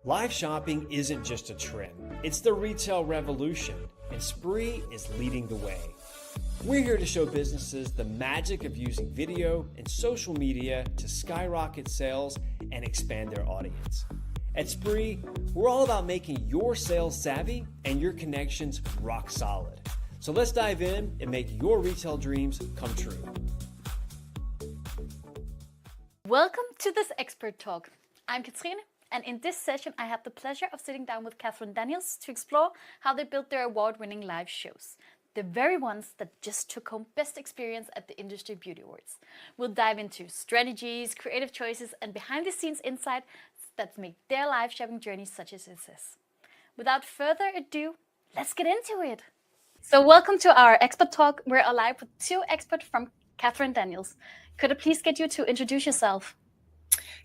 Live shopping isn't just a trend, it's the retail revolution, and Sprii is leading the way. We're here to show businesses the magic of using video and social media to skyrocket sales and expand their audience. At Sprii, we're all about making your sales savvy and your connections rock solid. So let's dive in and make your retail dreams come true. Welcome to this Expert Talk. I'm Katherine, and in this session I had the pleasure of sitting down with Katherine Daniels to explore how they built their award-winning live shows, the very ones that just took home Best Experience at the Industry Beauty Awards. We'll dive into strategies, creative choices, and behind-the-scenes insights that make their live shopping journey such as it is. Without further ado, let's get into it. So welcome to our Expert Talk. We're alive with two experts from Katherine Daniels. Could I please get you to introduce yourself?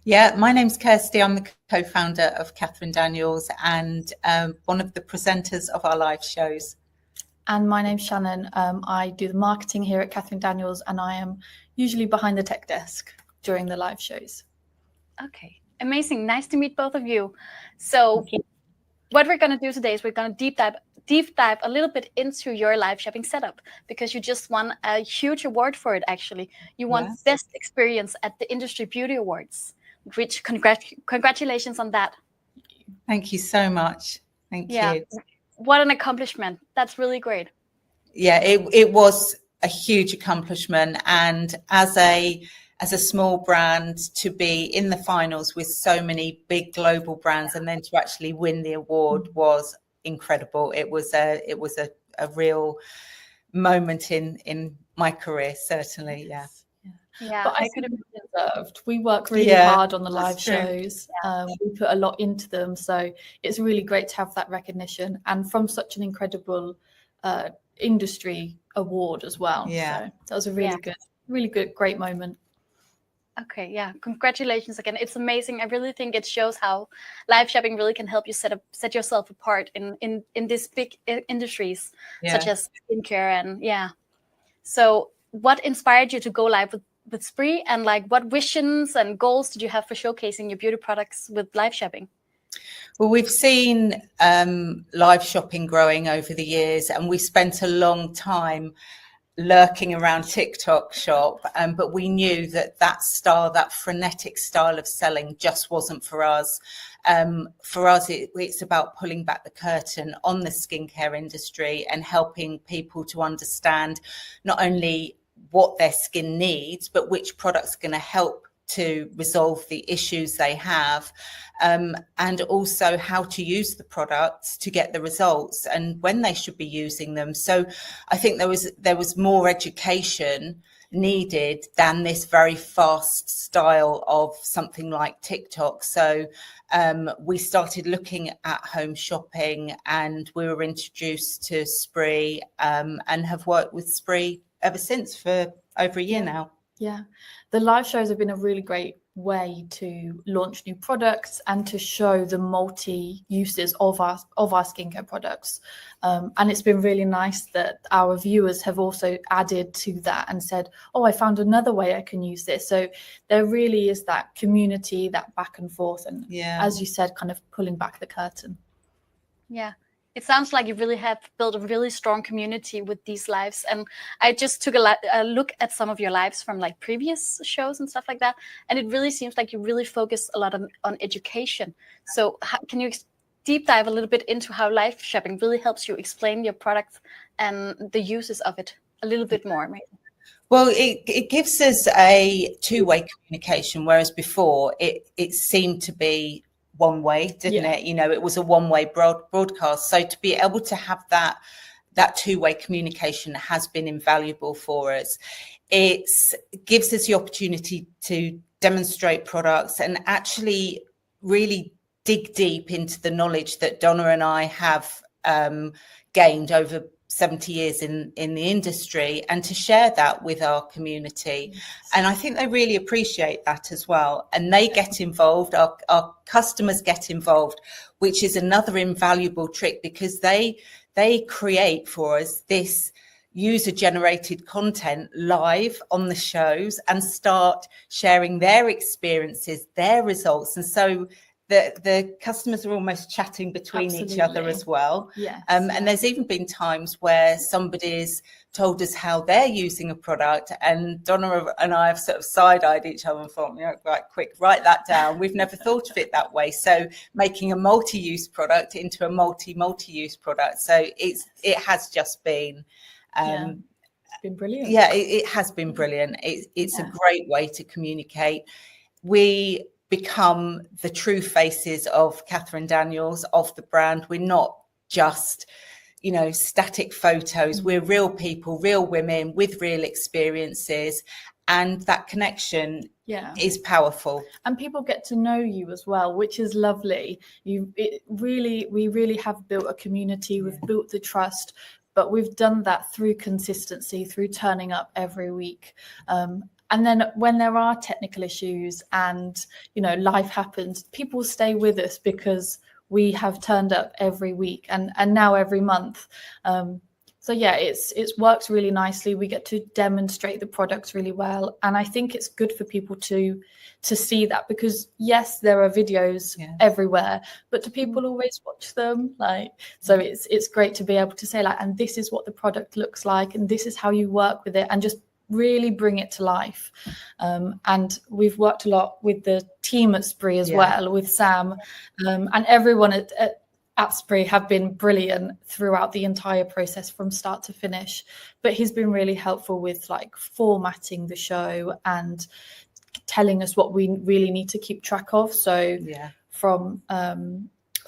Yeah, my name's Kirsti. I'm the co-founder of Katherine Daniels and one of the presenters of our live shows. And my name's Shannon. I do the marketing here at Katherine Daniels, and I am usually behind the tech desk during the live shows. Okay, amazing. Nice to meet both of you. So what we're going to do today is we're going to deep dive a little bit into your live shopping setup, because you just won a huge award for it, actually. You won Best Experience at the Industry Beauty Awards, which congratulations on that. Thank you so much. Thank you. What an accomplishment. That's really great. Yeah, it was a huge accomplishment. And as a small brand, to be in the finals with so many big global brands and then to actually win the award was incredible. It was a real moment in my career, certainly. Yeah, but I could have been deserved. We work really hard on the live shows. We put a lot into them, so it's really great to have that recognition, and from such an incredible industry award as well. Yeah, so that was a really good, great moment. Okay, congratulations again. It's amazing. I really think it shows how live shopping really can help you set yourself apart in these big industries such as skincare and So what inspired you to go live with Sprii, and what visions and goals did you have for showcasing your beauty products with live shopping? Well, we've seen live shopping growing over the years, and we spent a long time lurking around TikTok shop, but we knew that frenetic style of selling just wasn't for us. For us, it's about pulling back the curtain on the skincare industry and helping people to understand not only what their skin needs, but which product's going to help to resolve the issues they have, and also how to use the products to get the results and when they should be using them. So I think there was more education needed than this very fast style of something like TikTok. So we started looking at home shopping, and we were introduced to Sprii, and have worked with Sprii ever since for over a year now. Yeah, the live shows have been a really great way to launch new products and to show the multi uses of our skincare products. And it's been really nice that our viewers have also added to that and said, oh, I found another way I can use this. So there really is that community, that back and forth. And as you said, kind of pulling back the curtain. Yeah. It sounds like you really have built a really strong community with these lives. And I just took a look at some of your lives from previous shows and stuff like that. And it really seems like you really focus a lot on education. So can you deep dive a little bit into how live shopping really helps you explain your product and the uses of it a little bit more, maybe? Well, it gives us a two-way communication, whereas before it seemed to be one way, didn't it? It was a one-way broadcast. So to be able to have that two-way communication has been invaluable for us. It gives us the opportunity to demonstrate products and actually really dig deep into the knowledge that Donna and I have gained over 70 years in the industry, and to share that with our community. And I think they really appreciate that as well. And they get involved, our customers get involved, which is another invaluable trick, because they create for us this user-generated content live on the shows and start sharing their experiences, their results. And so the customers are almost chatting between each other as well. Yes. And there's even been times where somebody's told us how they're using a product, and Donna and I have sort of side-eyed each other and thought, right, quick, write that down. We've never thought of it that way. So making a multi-use product into a multi-use product. So it has just been it's been brilliant. Yeah, it has been brilliant. It's a great way to communicate. We become the true faces of Katherine Daniels, of the brand. We're not just, static photos. We're real people, real women with real experiences, and that connection is powerful. And people get to know you as well, which is lovely. We really have built a community. We've built the trust. But we've done that through consistency, through turning up every week. And then when there are technical issues and, life happens, people stay with us because we have turned up every week and now every month. So it's worked really nicely. We get to demonstrate the products really well. And I think it's good for people to see that, because yes, there are videos everywhere, but do people always watch them? So it's great to be able to say and this is what the product looks like, and this is how you work with it, and just really bring it to life. And we've worked a lot with the team at Sprii as well, with Sam, and everyone at Sprii have been brilliant throughout the entire process from start to finish. But he's been really helpful with formatting the show and telling us what we really need to keep track of. So from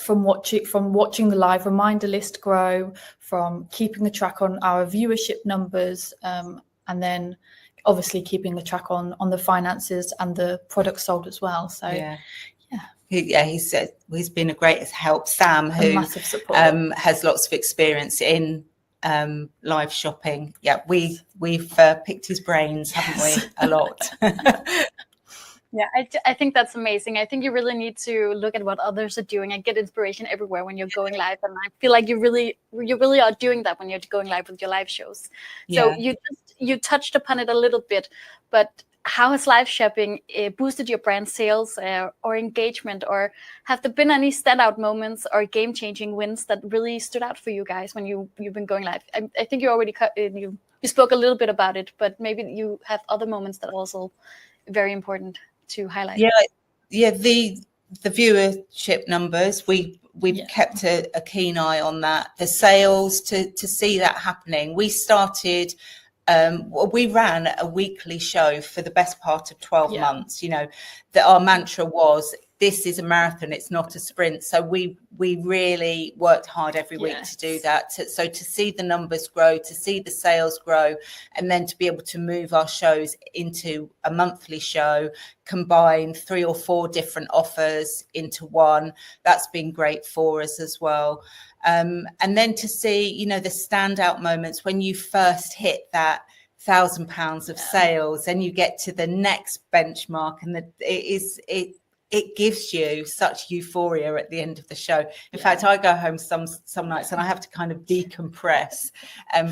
watching the live reminder list grow, from keeping the track on our viewership numbers, and then obviously keeping the track on the finances and the products sold as well. So he's been a great help. Sam, who massive support. Has lots of experience in live shopping. We've picked his brains, haven't we? A lot. Yeah, I think that's amazing. I think you really need to look at what others are doing and get inspiration everywhere when you're going live. And I feel like you really are doing that when you're going live with your live shows. So you touched upon it a little bit, but how has live shopping boosted your brand sales or engagement? Or have there been any standout moments or game-changing wins that really stood out for you guys when you've been going live? I think you already you spoke a little bit about it, but maybe you have other moments that are also very important to highlight. The viewership numbers, we kept a keen eye on that. The sales, to see that happening. We started we ran a weekly show for the best part of 12 months. That our mantra was, this is a marathon, it's not a sprint. So we really worked hard every week to do that. So to see the numbers grow, to see the sales grow, and then to be able to move our shows into a monthly show, combine 3 or 4 different offers into one, that's been great for us as well. And then to see, the standout moments when you first hit that £1,000 of sales, and you get to the next benchmark, and it gives you such euphoria at the end of the show. In fact, I go home some nights and I have to kind of decompress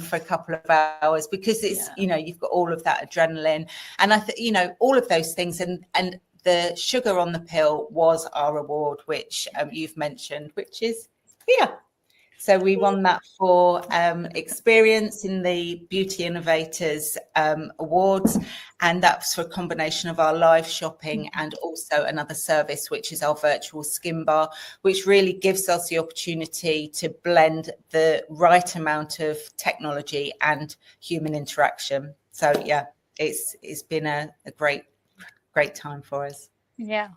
for a couple of hours, because it's, you've got all of that adrenaline. And I all of those things, and the sugar on the pill was our award, which you've mentioned, which is here. So we won that for experience in the Beauty Innovators Awards, and that's for a combination of our live shopping and also another service, which is our virtual skin bar, which really gives us the opportunity to blend the right amount of technology and human interaction. So it's been a great time for us. Yeah.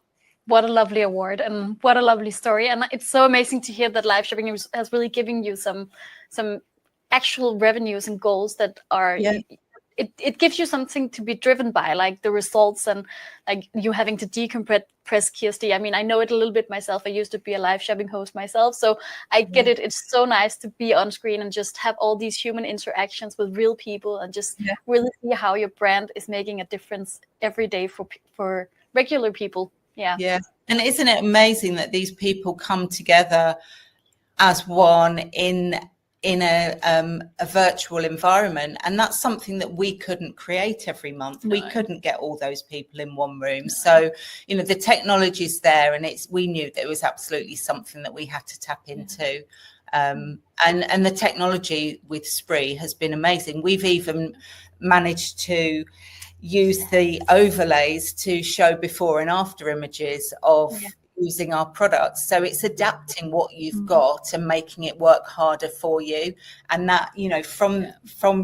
What a lovely award, and what a lovely story. And it's so amazing to hear that live shopping has really given you some actual revenues and goals that are, it gives you something to be driven by, like the results, and like you having to decompress Kirsti. I mean, I know it a little bit myself. I used to be a live shopping host myself, so I get it. It's so nice to be on screen and just have all these human interactions with real people, and just really see how your brand is making a difference every day for regular people. Yeah. And isn't it amazing that these people come together as one in in a virtual environment, and that's something that we couldn't create every month. We couldn't get all those people in one room. So, you know, the technology's there, and we knew that it was absolutely something that we had to tap into. And the technology with Sprii has been amazing. We've even managed to use the overlays to show before and after images of using our products. So it's adapting what you've got and making it work harder for you. And that, you know, from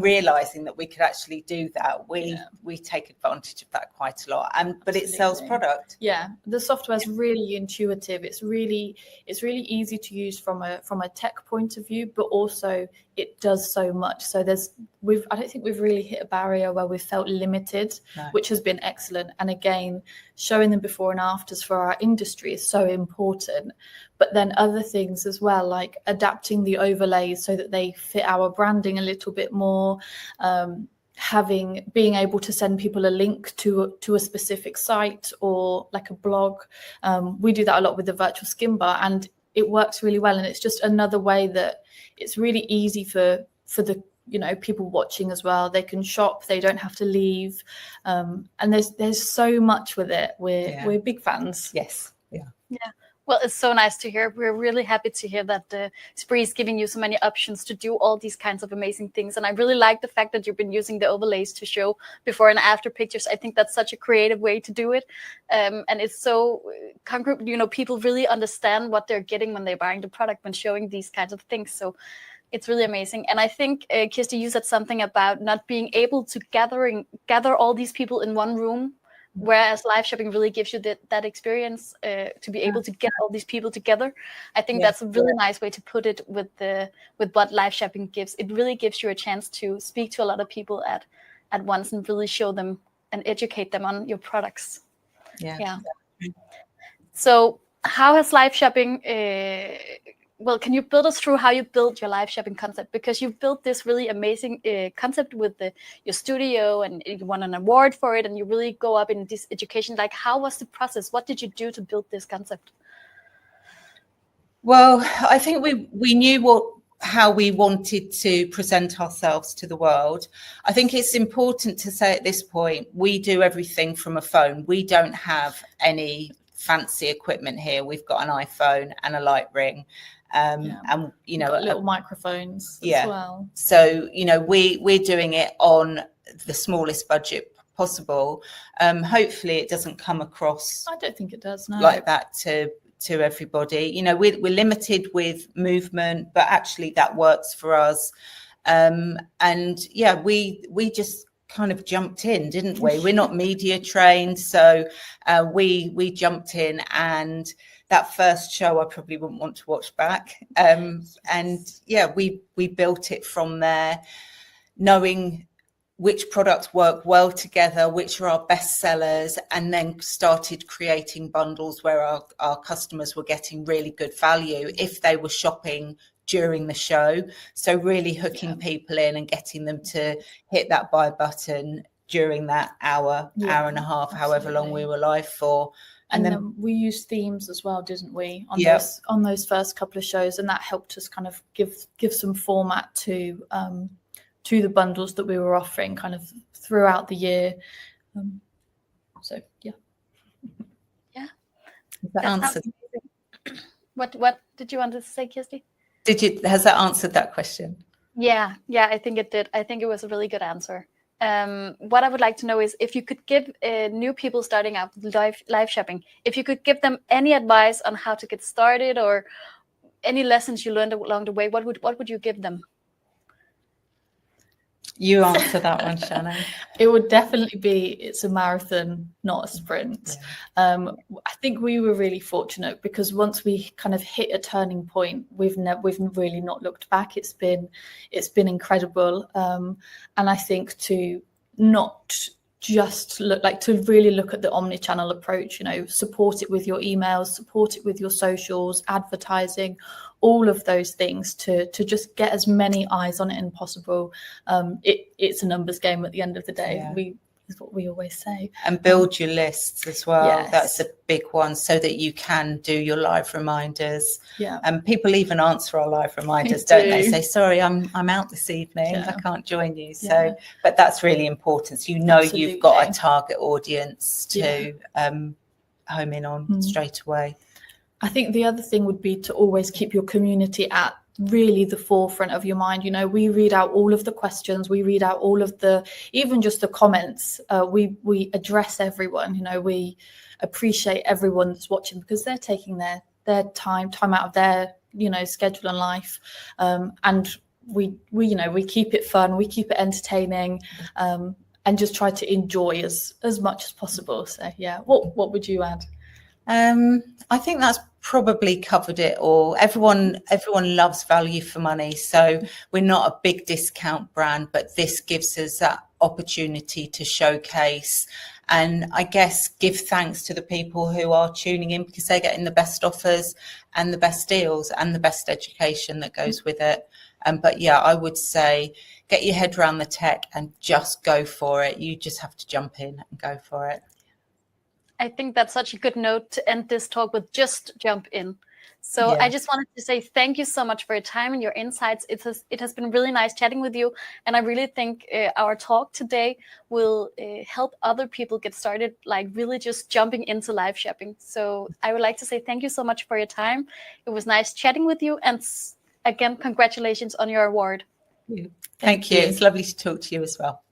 realizing that we could actually do that, we take advantage of that quite a lot. But it sells product. Yeah, the software is really intuitive. It's really easy to use from a tech point of view, but also it does so much. So I don't think we've really hit a barrier where we've felt limited, which has been excellent. And again, showing them before and afters for our industry is so important. But then other things as well, like adapting the overlays so that they fit our branding a little bit more, being able to send people a link to a specific site or like a blog. We do that a lot with the virtual skin bar, and it works really well. And it's just another way that it's really easy for the, you know, people watching as well. They can shop, they don't have to leave, and there's so much with it. We're big fans. Yes. Yeah. Well, it's so nice to hear. We're really happy to hear that Sprii is giving you so many options to do all these kinds of amazing things. And I really like the fact that you've been using the overlays to show before and after pictures. I think that's such a creative way to do it. And it's so concrete, you know, people really understand what they're getting when they're buying the product when showing these kinds of things. So it's really amazing. And I think, Kirsti, you said something about not being able to gather all these people in one room, whereas live shopping really gives you that experience to be able to get all these people together. I think that's a really nice way to put it with what live shopping gives. It really gives you a chance to speak to a lot of people at once and really show them and educate them on your products. Yeah. So how has live shopping well, can you build us through how you built your live shopping concept? Because you built this really amazing concept with your studio, and you won an award for it, and you really go up in this education. Like, how was the process? What did you do to build this concept? Well, I think we knew how we wanted to present ourselves to the world. I think it's important to say at this point, we do everything from a phone. We don't have any fancy equipment here. We've got an iPhone and a light ring. And you know, little microphones as well. So, you know, we're doing it on the smallest budget possible. Hopefully it doesn't come across, I don't think it does, no, like that to everybody. You know, we're limited with movement, but actually that works for us. And yeah, we just kind of jumped in, didn't we? We're not media trained, so we jumped in, and that first show I probably wouldn't want to watch back. And yeah, we built it from there, knowing which products work well together, which are our best sellers, and then started creating bundles where our customers were getting really good value if they were shopping during the show. So really hooking people in and getting them to hit that buy button during that hour and a half, however long we were live for. And then we used themes as well, didn't we, on those first couple of shows, and that helped us kind of give some format to the bundles that we were offering kind of throughout the year. So yeah. That answered. What did you want to say, Kirsti? Has that answered that question? Yeah, I think it did. I think it was a really good answer. What I would like to know is if you could give new people starting out with live shopping, if you could give them any advice on how to get started or any lessons you learned along the way, what would you give them? You answer that one, Shannon. It would definitely be, it's a marathon, not a sprint. I think we were really fortunate because once we kind of hit a turning point, we've really not looked back. It's been incredible. And I think to not just really look at the omni-channel approach, you know, support it with your emails, support it with your socials, advertising, all of those things to just get as many eyes on it as possible. It's a numbers game at the end of the day. is what we always say. And build your lists as well. Yes. That's a big one, so that you can do your live reminders. Yeah. And people even answer our live reminders, They don't they? do. Say, sorry, I'm out this evening. Yeah. I can't join you. So, Yeah. but that's really important. So you've got a Absolutely. target audience to home in on straight away. I think the other thing would be to always keep your community at really the forefront of your mind. You know, we read out all of the questions, we read out all of the, even just the comments. We address everyone. You know, we appreciate everyone that's watching, because they're taking their time out of their, you know, schedule and life. And we you know, we keep it fun, we keep it entertaining, and just try to enjoy as much as possible. So yeah, what would you add? I think that's probably covered it all. Everyone loves value for money, so we're not a big discount brand, but this gives us that opportunity to showcase and, I guess, give thanks to the people who are tuning in, because they're getting the best offers and the best deals and the best education that goes with it. But yeah, I would say get your head around the tech and just go for it. You just have to jump in and go for it. I think that's such a good note to end this talk with. Just jump in. So Yeah. I just wanted to say thank you so much for your time and your insights. It has been really nice chatting with you. And I really think our talk today will help other people get started, like really just jumping into live shopping. So I would like to say thank you so much for your time. It was nice chatting with you. And again, congratulations on your award. Thank you. It's lovely to talk to you as well.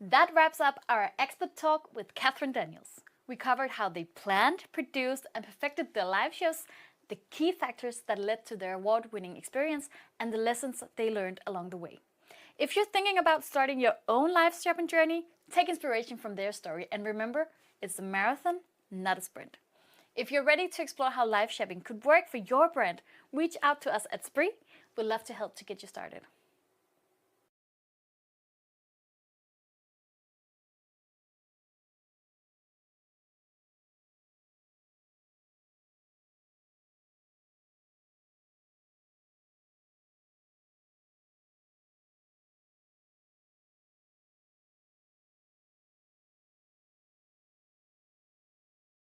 That wraps up our expert talk with Katherine Daniels. We covered how they planned, produced, and perfected their live shows, the key factors that led to their award-winning experience, and the lessons they learned along the way. If you're thinking about starting your own live shopping journey, take inspiration from their story, and remember, it's a marathon, not a sprint. If you're ready to explore how live shopping could work for your brand, reach out to us at Sprii. We'd love to help to get you started.